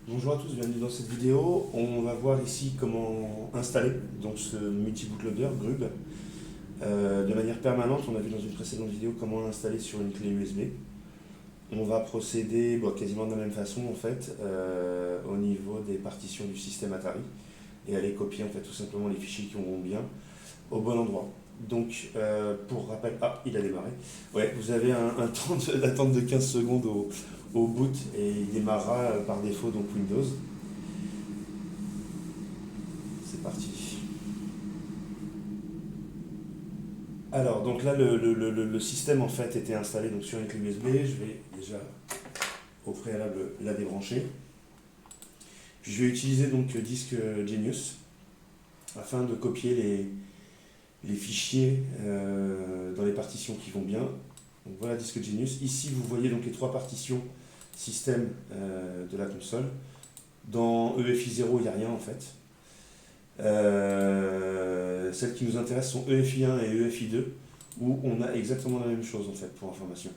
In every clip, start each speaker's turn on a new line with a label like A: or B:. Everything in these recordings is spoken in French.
A: Bonjour à tous, bienvenue dans cette vidéo. On va voir ici comment installer donc ce multi-bootloader Grub de manière permanente. On a vu dans une précédente vidéo comment l'installer sur une clé USB. On va procéder quasiment de la même façon en fait au niveau des partitions du système Atari et aller copier en fait tout simplement les fichiers qui vont bien au bon endroit. Donc pour rappel, il a démarré. Ouais, vous avez un temps d'attente de 15 secondes au boot et il démarrera par défaut donc Windows. C'est parti. Alors donc là le système en fait était installé donc sur une clé USB. Je vais déjà au préalable la débrancher. Puis je vais utiliser donc disque Genius afin de copier les fichiers dans les partitions qui vont bien. Donc voilà disque Genius. Ici vous voyez donc les trois partitions système de la console. Dans EFI 0 il n'y a rien en fait. Celles qui nous intéressent sont EFI 1 et EFI 2 où on a exactement la même chose en fait pour information.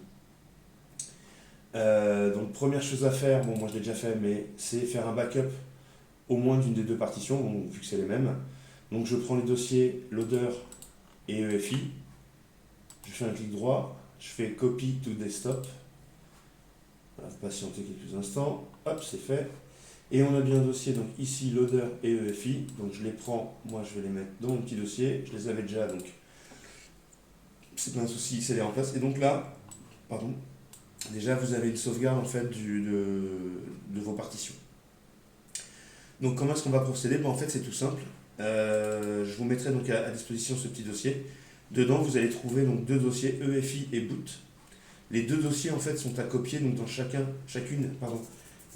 A: Donc première chose à faire, bon moi je l'ai déjà fait, mais c'est faire un backup au moins d'une des deux partitions, bon, vu que c'est les mêmes. Donc je prends les dossiers loader et EFI, je fais un clic droit, je fais copy to desktop, voilà, vous patientez quelques instants, hop c'est fait. Et on a bien un dossier, donc ici loader et EFI, donc je les prends, moi je vais les mettre dans mon petit dossier, je les avais déjà donc c'est pas un souci, c'est les en place. Et donc là, pardon, déjà vous avez une sauvegarde en fait de vos partitions. Donc comment est-ce qu'on va procéder? En fait c'est tout simple. Je vous mettrai donc à disposition ce petit dossier. Dedans vous allez trouver donc deux dossiers EFI et boot. Les deux dossiers en fait sont à copier donc dans chacune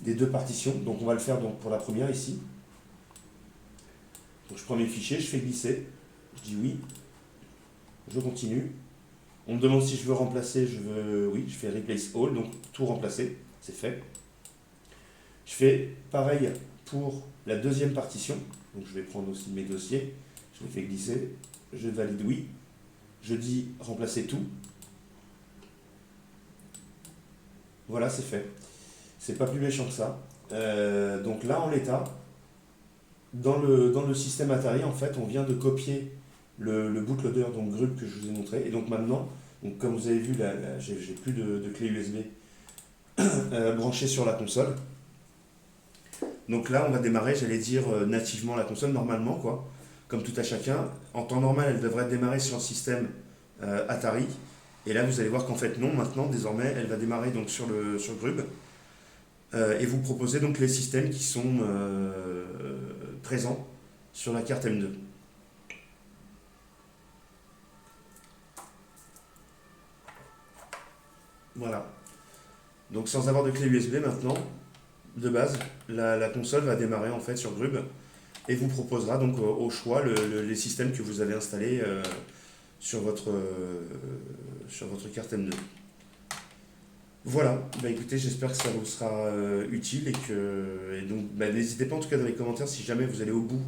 A: des deux partitions. Donc on va le faire donc pour la première ici. Donc je prends mes fichiers, je fais glisser, je dis oui, je continue. On me demande si je veux remplacer, oui, je fais replace all, donc tout remplacer, c'est fait. Je fais pareil pour la deuxième partition, donc je vais prendre aussi mes dossiers, je les fais glisser, je valide oui, je dis remplacer tout. Voilà, c'est fait. C'est pas plus méchant que ça. Donc là, en l'état, dans le système Atari, en fait, on vient de copier le bootloader, donc Grub que je vous ai montré. Et donc maintenant, donc comme vous avez vu, là, j'ai plus de clé USB branchée sur la console. Donc là, on va démarrer, j'allais dire nativement la console, normalement, quoi. Comme tout à chacun. En temps normal, elle devrait démarrer sur le système Atari. Et là, vous allez voir qu'en fait, non, maintenant, désormais, elle va démarrer donc sur Grub. Et vous proposez donc les systèmes qui sont présents sur la carte M2. Voilà. Donc sans avoir de clé USB maintenant, de base, la console va démarrer en fait sur Grub et vous proposera donc au choix les systèmes que vous avez installés sur votre carte M2. Voilà, écoutez, j'espère que ça vous sera utile et donc n'hésitez pas en tout cas dans les commentaires si jamais vous allez au bout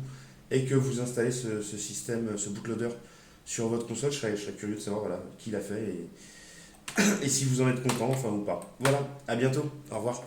A: et que vous installez ce système, ce bootloader sur votre console, je serais curieux de savoir voilà, qui l'a fait et si vous en êtes content, enfin ou pas. Voilà, à bientôt, au revoir.